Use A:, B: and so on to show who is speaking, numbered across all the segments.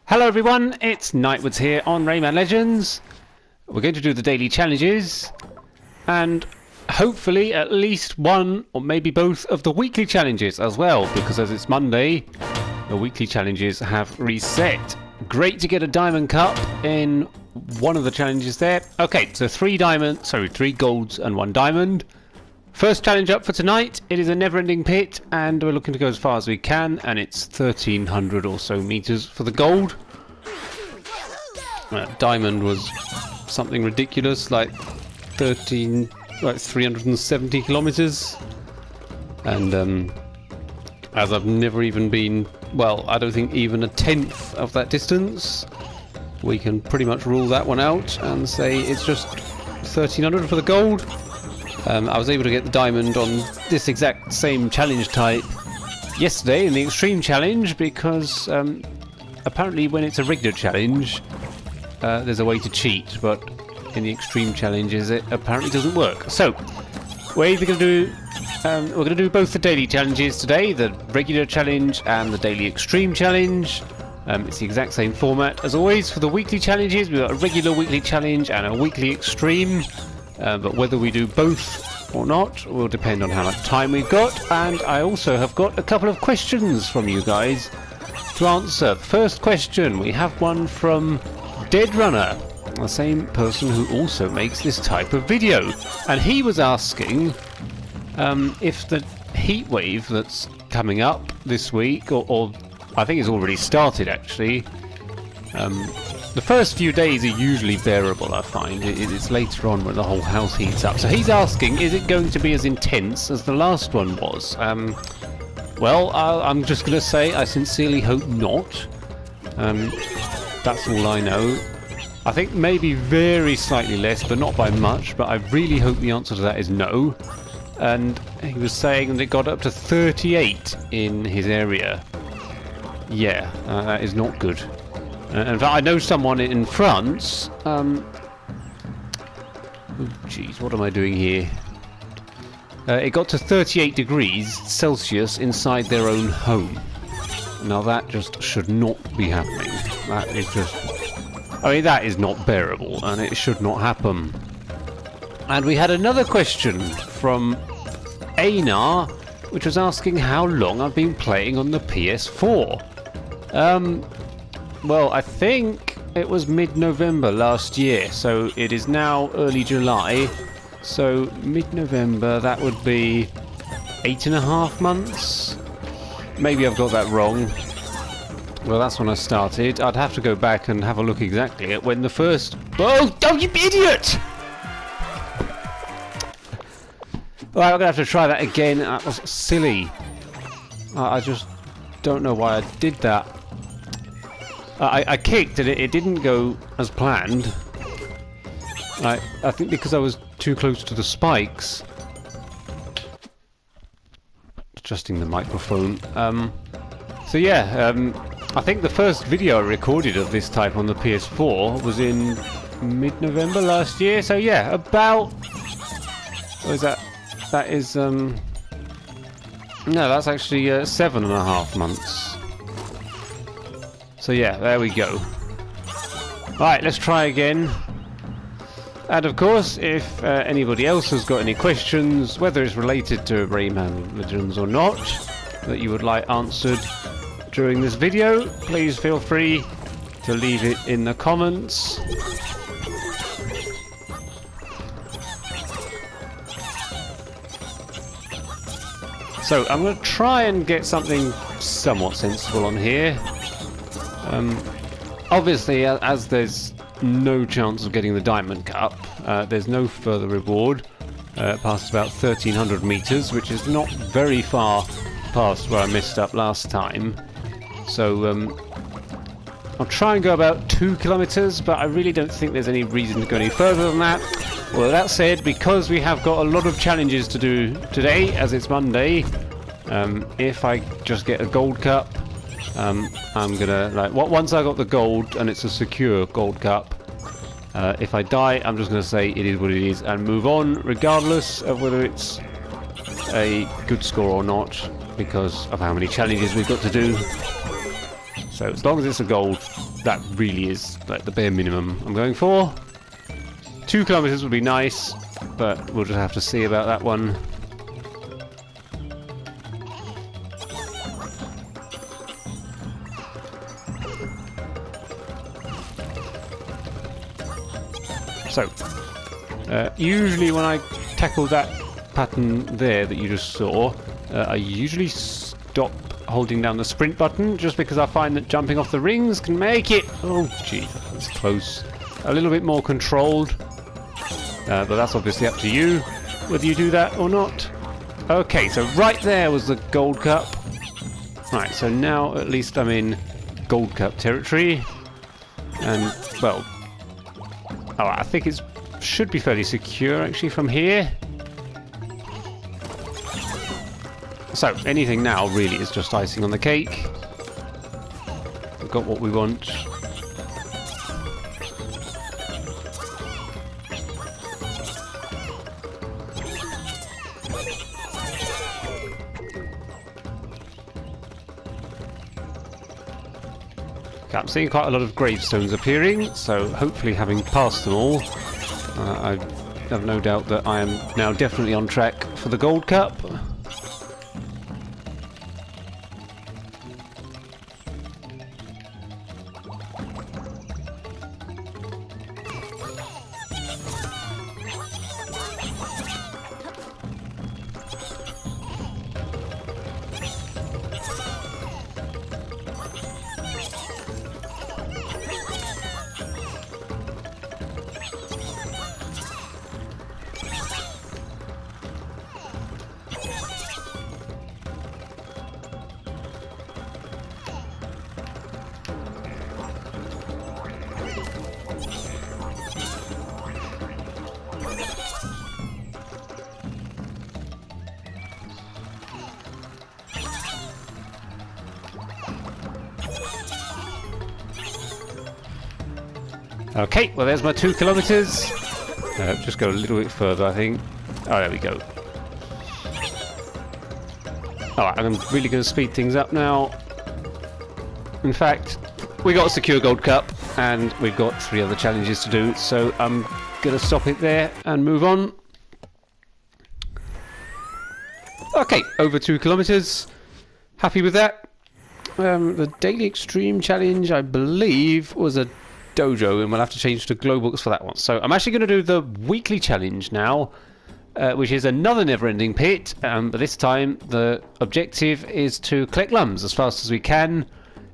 A: Hello everyone, it's Nightwoods here on Rayman Legends. We're going to do the daily challenges and hopefully at least one or maybe both of the weekly challenges as well, because as it's Monday, the weekly challenges have reset. Great to get a diamond cup in one of the challenges there. Okay, so three golds and one diamond. First challenge up for tonight, it is a never-ending pit and we're looking to go as far as we can, and it's 1300 or so meters for the gold. Diamond was something ridiculous, like 370 kilometers, and as I've never even been, well, I don't think even a tenth of that distance, we can pretty much rule that one out and say it's just 1300 for the gold. I was able to get the diamond on this exact same challenge type yesterday in the extreme challenge, because apparently when it's a regular challenge there's a way to cheat, but in the extreme challenges it apparently doesn't work. So we're either going to do we're going to do both the daily challenges today, the regular challenge and the daily extreme challenge. It's the exact same format as always for the weekly challenges. We've got a regular weekly challenge and a weekly extreme. But whether we do both or not will depend on how much time we've got, and I also have got a couple of questions from you guys to answer. First question, we have one from Dead Runner, the same person who also makes this type of video, and he was asking if the heat wave that's coming up this week, or I think it's already started actually. The first few days are usually bearable, I find. It's later on when the whole house heats up. So he's asking, is it going to be as intense as the last one was? Well, I'm just going to say I sincerely hope not. That's all I know. I think maybe very slightly less, but not by much. But I really hope the answer to that is no. And he was saying that it got up to 38 in his area. Yeah, that is not good. In fact, I know someone in France. Oh, jeez, what am I doing here? It got to 38 degrees Celsius inside their own home. Now that just should not be happening. That is just... I mean, that is not bearable, and it should not happen. And we had another question from Einar, which was asking how long I've been playing on the PS4. Well, I think it was mid-November last year, so it is now early July. So mid-November, that would be 8.5 months. Maybe I've got that wrong. Well, that's when I started. I'd have to go back and have a look exactly at when the first... Oh, you idiot! Right, I'm going to have to try that again. That was silly. I just don't know why I did that. I kicked and it didn't go as planned. I think because I was too close to the spikes. Adjusting the microphone. So yeah, I think the first video I recorded of this type on the PS4 was in mid-November last year. So yeah, about... What is that? That is... No, that's actually 7.5 months. So yeah, there we go. Right, let's try again. And of course, if anybody else has got any questions, whether it's related to Rayman Legends or not, that you would like answered during this video, please feel free to leave it in the comments. So I'm going to try and get something somewhat sensible on here. Obviously, as there's no chance of getting the diamond cup, there's no further reward past about 1300 meters, which is not very far past where I messed up last time. So I'll try and go about 2 kilometers, but I really don't think there's any reason to go any further than that. Well, that said, because we have got a lot of challenges to do today, as it's Monday, if I just get a gold cup, I'm gonna, once I got the gold and it's a secure gold cup, if I die, I'm just gonna say it is what it is and move on, regardless of whether it's a good score or not, because of how many challenges we've got to do. So as long as it's a gold, that really is like the bare minimum I'm going for. 2 kilometers would be nice, but we'll just have to see about that one. So, usually when I tackle that pattern there that you just saw, I usually stop holding down the sprint button, just because I find that jumping off the rings can make it, oh gee, that's close, a little bit more controlled. But that's obviously up to you, whether you do that or not. Okay, so right there was the Gold Cup. Right, so now at least I'm in Gold Cup territory. And, well, oh, I think it should be fairly secure actually from here. So anything now really is just icing on the cake. We've got what we want. Okay, I'm seeing quite a lot of gravestones appearing, so hopefully having passed them all, I have no doubt that I am now definitely on track for the Gold Cup. Okay, well there's my 2 kilometers. Just go a little bit further, I think. Oh, there we go. Alright, I'm really going to speed things up now. In fact, we got a secure Gold Cup, and we've got 3 other challenges to do, so I'm going to stop it there and move on. Okay, over 2 kilometers. Happy with that. The Daily Extreme Challenge, I believe, was a dojo, and we'll have to change to glow books for that one. So I'm actually going to do the weekly challenge now, which is another never-ending pit, but this time the objective is to collect lums as fast as we can.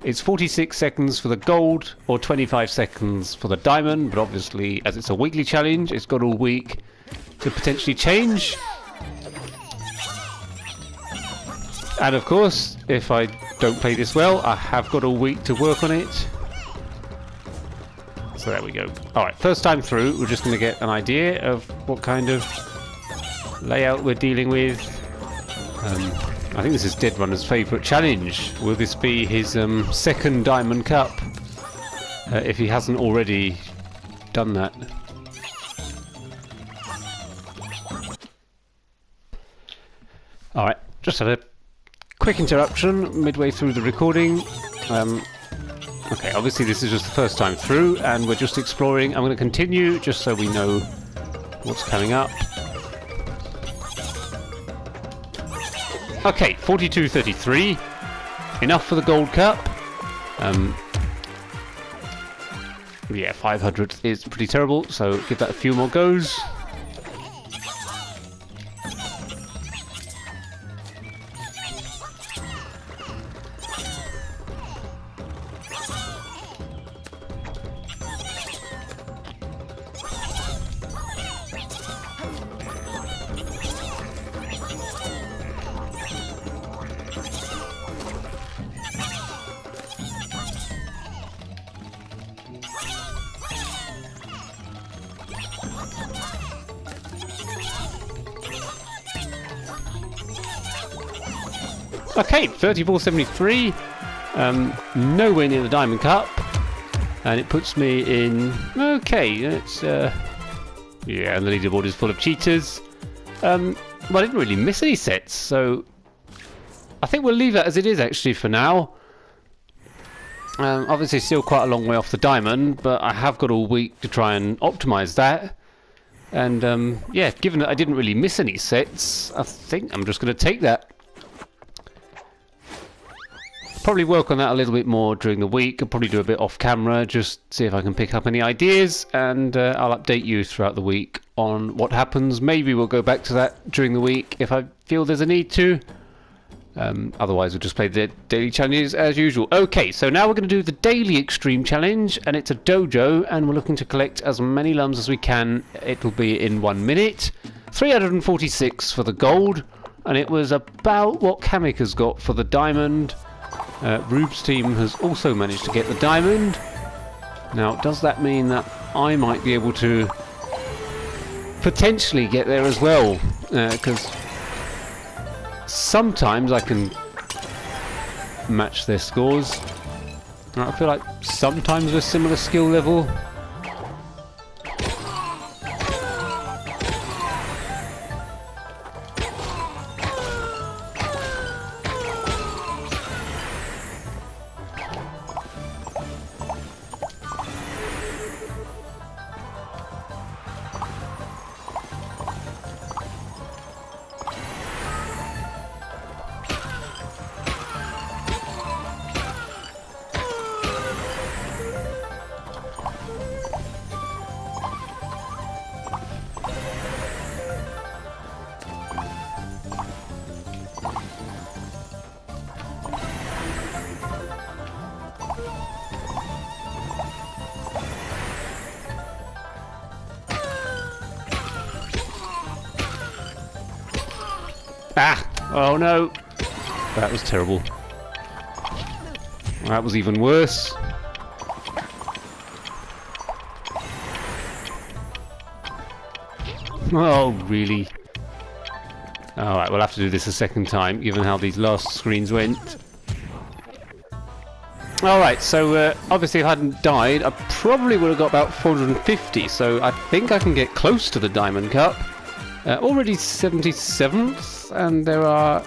A: It's 46 seconds for the gold or 25 seconds for the diamond, but obviously as it's a weekly challenge, it's got all week to potentially change. And of course, if I don't play this well, I have got all week to work on it. So there we go. Alright, first time through, we're just going to get an idea of what kind of layout we're dealing with. I think this is Dead Runner's favourite challenge. Will this be his second Diamond Cup? If he hasn't already done that. Alright, just had a quick interruption midway through the recording. Okay, obviously this is just the first time through, and we're just exploring. I'm going to continue just so we know what's coming up. Okay, 42.33. Enough for the Gold Cup. Yeah, 500 is pretty terrible, so give that a few more goes. Okay, 34.73, nowhere near the Diamond Cup, and it puts me in, okay, it's, yeah, and the leaderboard is full of cheaters. Well, I didn't really miss any sets, so I think we'll leave that as it is actually for now. Obviously still quite a long way off the diamond, but I have got all week to try and optimise that. And yeah, given that I didn't really miss any sets, I think I'm just going to take that. Probably work on that a little bit more during the week. I'll probably do a bit off camera, just see if I can pick up any ideas, and I'll update you throughout the week on what happens. Maybe we'll go back to that during the week if I feel there's a need to. Otherwise we'll just play the daily challenges as usual. Okay, so now we're going to do the daily extreme challenge, and it's a dojo, and we're looking to collect as many lums as we can. It'll be in 1 minute. 346 for the gold, and it was about what Kamika's got for the diamond. Rube's team has also managed to get the diamond. Now, does that mean that I might be able to potentially get there as well? Because sometimes I can match their scores. I feel like sometimes we're similar skill level. Ah! Oh no! That was terrible. That was even worse. Oh, really? Alright, we'll have to do this a second time, given how these last screens went. Alright, so obviously if I hadn't died, I probably would have got about 450, so I think I can get close to the Diamond Cup. Already 77th, and there are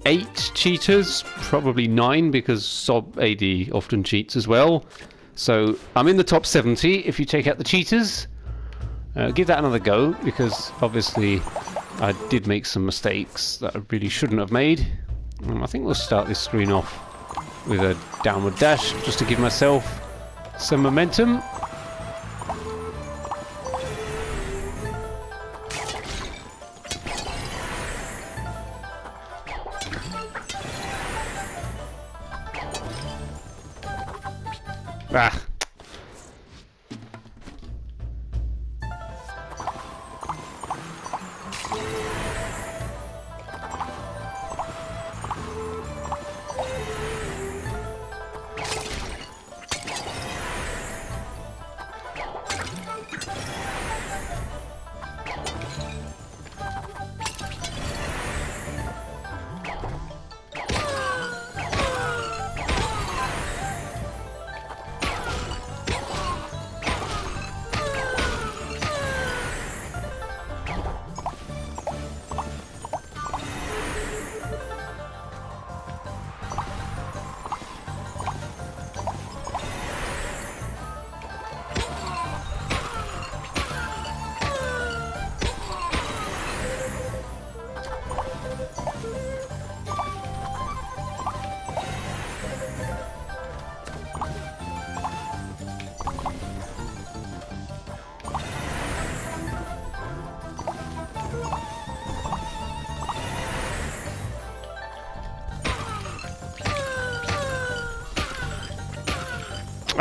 A: 8 cheaters, probably 9 because Sob AD often cheats as well. So I'm in the top 70 if you take out the cheaters. Give that another go, because obviously I did make some mistakes that I really shouldn't have made. I think we'll start this screen off with a downward dash just to give myself some momentum. Ah.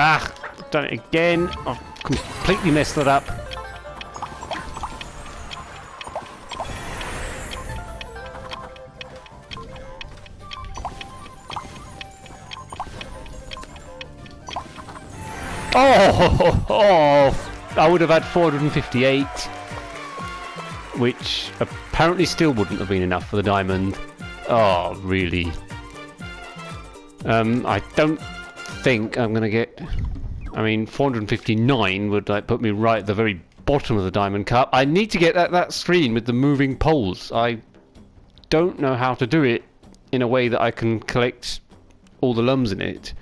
A: Ah, done it again. I've completely messed that up. Oh, I would have had 458, which apparently still wouldn't have been enough for the diamond. Oh, really? I don't think I'm gonna get. I mean, 459 would like put me right at the very bottom of the Diamond Cup. I need to get that screen with the moving poles. I don't know how to do it in a way that I can collect all the lums in it.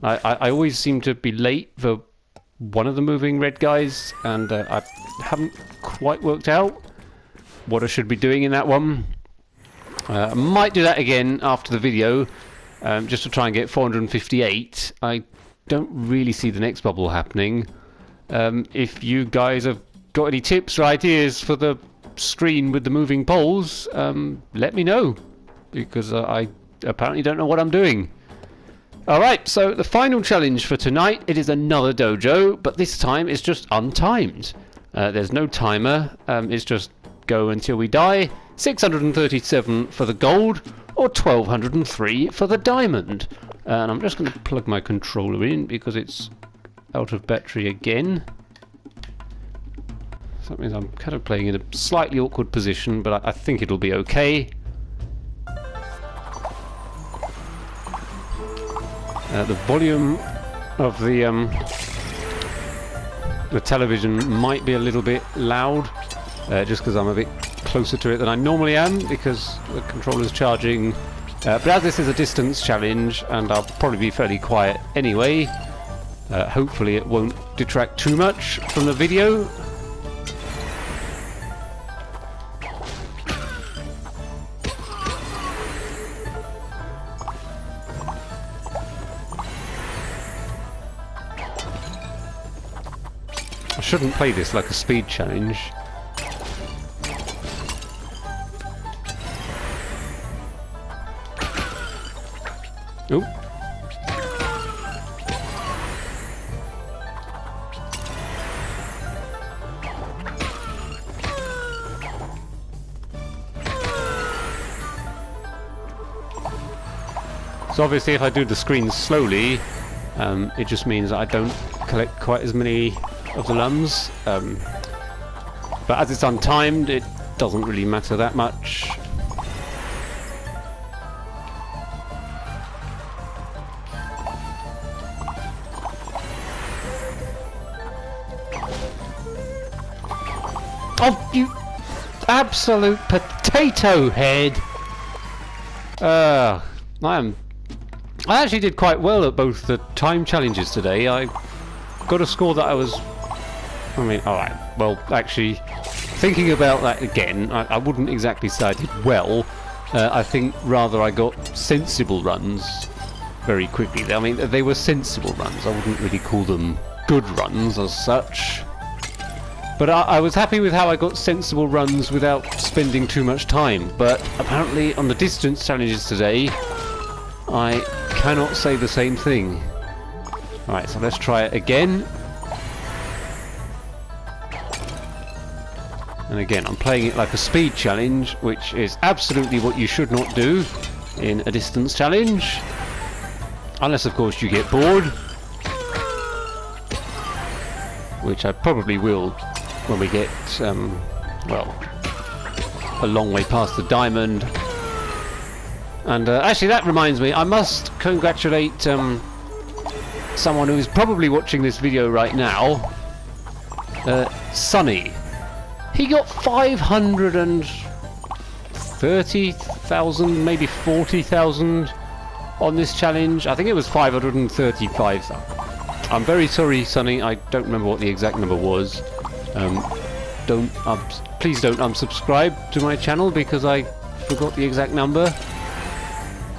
A: I always seem to be late for one of the moving red guys, and I haven't quite worked out what I should be doing in that one. I might do that again after the video, just to try and get 458. I don't really see the next bubble happening. If you guys have got any tips or ideas for the screen with the moving poles, let me know, because I apparently don't know what I'm doing. Alright, so the final challenge for tonight, it is another dojo, but this time it's just untimed. There's no timer, it's just go until we die. 637 for the gold, or 1203 for the diamond. And I'm just going to plug my controller in because it's out of battery again. So that means I'm kind of playing in a slightly awkward position, but I think it'll be okay. The volume of the television might be a little bit loud, just because I'm a bit closer to it than I normally am, because the controller's charging. But as this is a distance challenge, and I'll probably be fairly quiet anyway, hopefully it won't detract too much from the video. I shouldn't play this like a speed challenge. Oop. So obviously if I do the screen slowly, it just means I don't collect quite as many of the lums. But as it's untimed, it doesn't really matter that much. Oh, you absolute potato head! I actually did quite well at both the time challenges today. I got a score that I was... alright, well, actually, thinking about that again, I wouldn't exactly say I did well. I think rather I got sensible runs very quickly. I mean, they were sensible runs. I wouldn't really call them good runs as such. But I was happy with how I got sensible runs without spending too much time. But apparently on the distance challenges today, I cannot say the same thing. Alright, so let's try it again. And again, I'm playing it like a speed challenge, which is absolutely what you should not do in a distance challenge. Unless, of course, you get bored. Which I probably will when we get, well, a long way past the diamond. And actually, that reminds me, I must congratulate someone who is probably watching this video right now, Sonny. He got 530,000, maybe 40,000 on this challenge. I think it was 535,000. I'm very sorry, Sonny. I don't remember what the exact number was. Please don't unsubscribe to my channel because I forgot the exact number.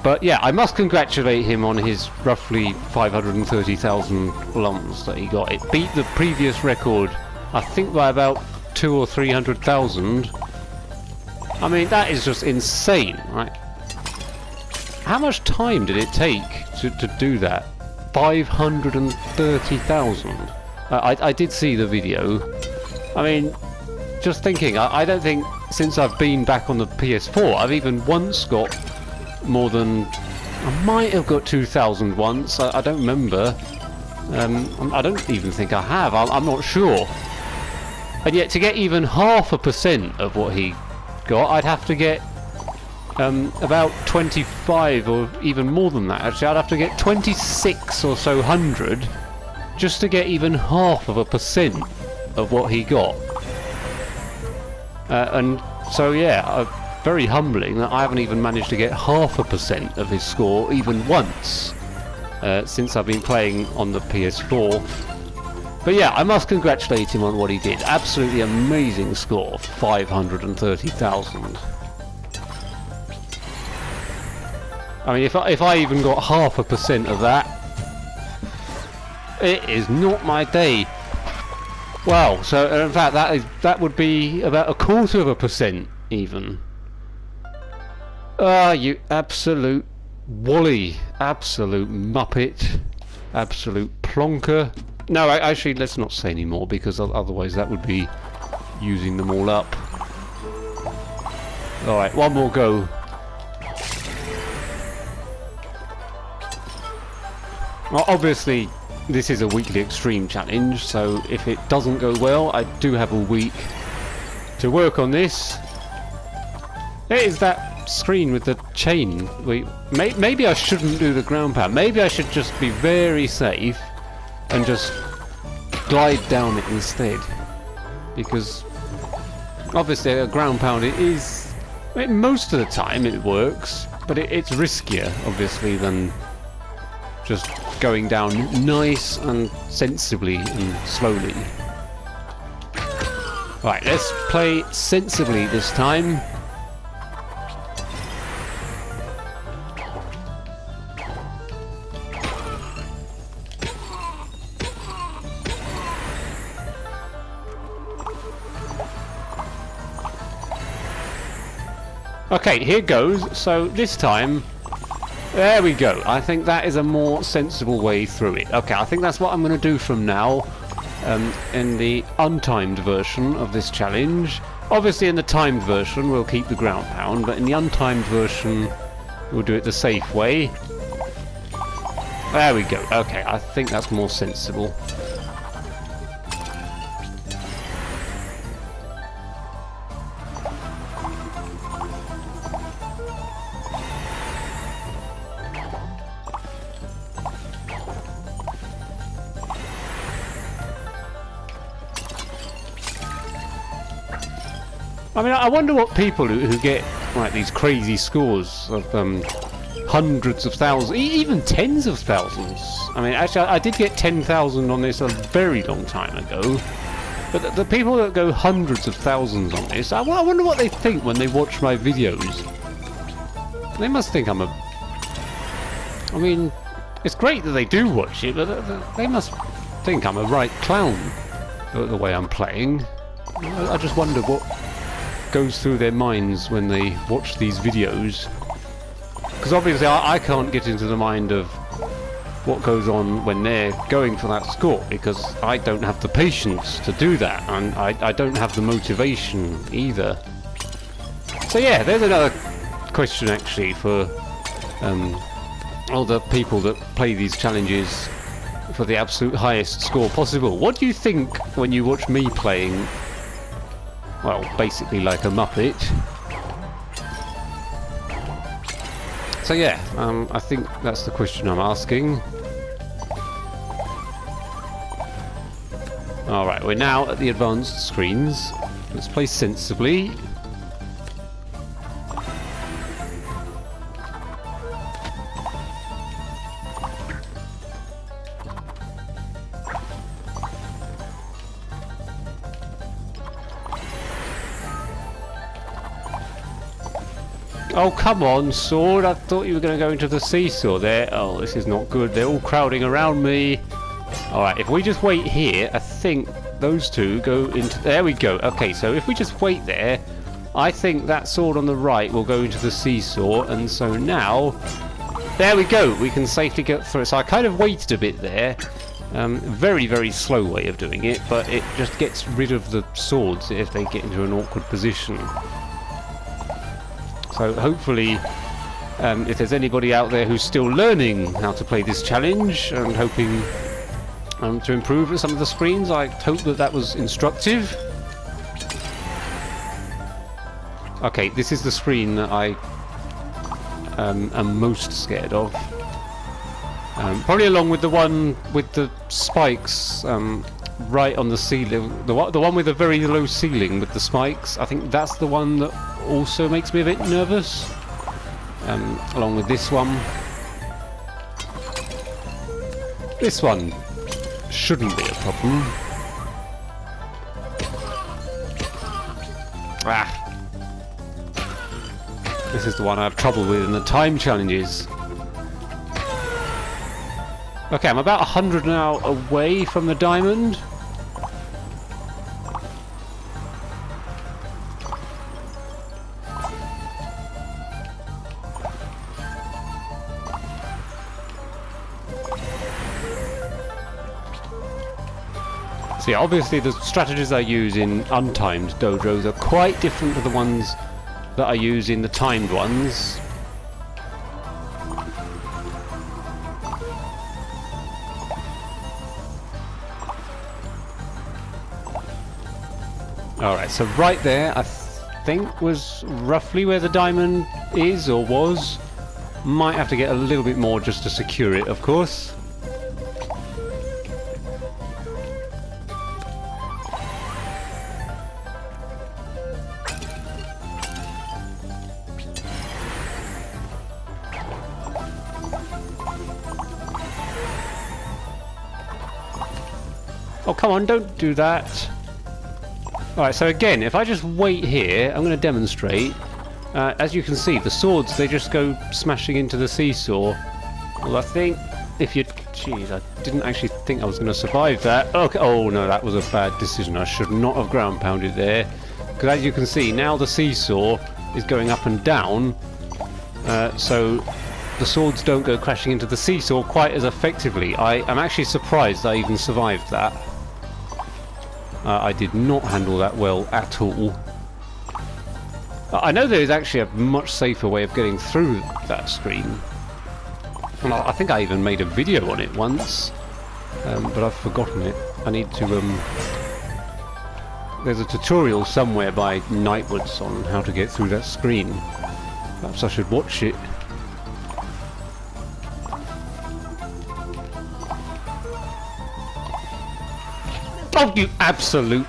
A: But yeah, I must congratulate him on his roughly 530,000 lums that he got. It beat the previous record, I think, by about 200,000 or 300,000. I mean, that is just insane, right? How much time did it take to do that? 530,000. I did see the video. I mean, just thinking, I don't think since I've been back on the PS4, I've even once got more than... I might have got 2,000 once, I don't remember. I don't even think I have, I'm not sure. And yet to get even 0.5% of what he got, I'd have to get about 25 or even more than that. Actually, I'd have to get 26 or so hundred just to get even 0.5% of what he got. And so yeah, very humbling that I haven't even managed to get 0.5% of his score even once. since I've been playing on the PS4. But yeah, I must congratulate him on what he did. Absolutely amazing score, 530,000. I mean, if I even got 0.5% of that, it is not my day. Wow, so in fact that would be about 0.25% even. Ah, you absolute wally, absolute muppet, absolute plonker. No, actually, let's not say any more, because otherwise that would be using them all up. Alright, one more go. Well, obviously, this is a weekly extreme challenge, so if it doesn't go well, I do have a week to work on this. It is that screen with the chain. Maybe I shouldn't do the ground pound. Maybe I should just be very safe and just glide down it instead. Because obviously a ground pound, it is... I mean, most of the time it works, but it's riskier, obviously, than just going down nice and sensibly and slowly. Right, let's play sensibly this time. Okay, here goes. So this time, there we go. I think that is a more sensible way through it. Okay, I think that's what I'm going to do from now. In the untimed version of this challenge. Obviously in the timed version we'll keep the ground pound, but in the untimed version we'll do it the safe way. There we go. Okay, I think that's more sensible. I mean, I wonder what people who get like these crazy scores of hundreds of thousands, even tens of thousands. I mean, actually, I did get 10,000 on this a very long time ago. But the people that go hundreds of thousands on this, I wonder what they think when they watch my videos. They must think I'm a... I mean, it's great that they do watch it, but they must think I'm a right clown, the way I'm playing. I just wonder what goes through their minds when they watch these videos, because obviously I can't get into the mind of what goes on when they're going for that score, because I don't have the patience to do that, and I don't have the motivation either. So yeah, there's another question actually for all the people that play these challenges for the absolute highest score possible. What do you think when you watch me playing, well, basically like a muppet? So yeah, I think that's the question I'm asking. Alright, we're now at the advanced screens. Let's play sensibly. Oh, come on, sword. I thought you were going to go into the seesaw there. Oh, this is not good. They're all crowding around me. Alright, if we just wait here, I think those two go into... There we go. Okay, so if we just wait there, I think that sword on the right will go into the seesaw. And so now... There we go. We can safely get through it. So I kind of waited a bit there. Very, very slow way of doing it, but it just gets rid of the swords if they get into an awkward position. So hopefully, if there's anybody out there who's still learning how to play this challenge and hoping to improve at some of the screens, I hope that that was instructive. Okay, this is the screen that I am most scared of. Probably along with the one with the spikes right on the ceiling. The one with a very low ceiling with the spikes. I think that's the one that also makes me a bit nervous, along with this one. This one shouldn't be a problem. Ah. This is the one I have trouble with in the time challenges. Okay, I'm about 100 now away from the diamond. See, obviously the strategies I use in untimed dojos are quite different to the ones that I use in the timed ones. Alright, so right there I think was roughly where the diamond is or was. Might have to get a little bit more just to secure it, of course. Oh, come on, don't do that. Alright, so again, if I just wait here, I'm going to demonstrate. As you can see, the swords, they just go smashing into the seesaw. Well, I think if you... Jeez, I didn't actually think I was going to survive that. Okay. Oh, no, that was a bad decision. I should not have ground pounded there. Because as you can see, now the seesaw is going up and down. So the swords don't go crashing into the seesaw quite as effectively. I am actually surprised I even survived that. I did not handle that well at all. I know there is actually a much safer way of getting through that screen. And I think I even made a video on it once, but I've forgotten it. I need to... There's a tutorial somewhere by Nightwoods on how to get through that screen. Perhaps I should watch it. Oh, you absolute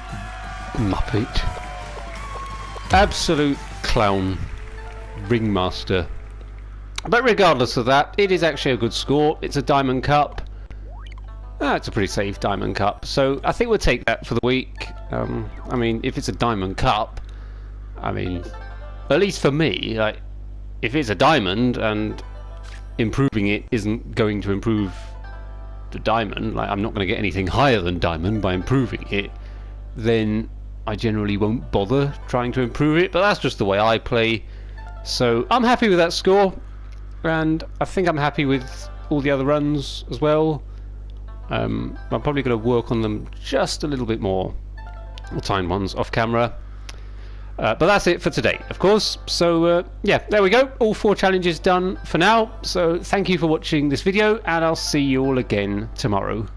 A: muppet. Absolute clown. Ringmaster. But regardless of that, it is actually a good score. It's a Diamond Cup. It's a pretty safe Diamond Cup. So I think we'll take that for the week. I mean, if it's a Diamond Cup, I mean, at least for me, like, if it's a diamond and improving it isn't going to improve the diamond, like I'm not going to get anything higher than diamond by improving it, then I generally won't bother trying to improve it. But that's just the way I play. So I'm happy with that score, and I think I'm happy with all the other runs as well. I'm probably going to work on them just a little bit more, the timed ones, off camera. But that's it for today, of course. So yeah, there we go. All 4 challenges done for now. So thank you for watching this video, and I'll see you all again tomorrow.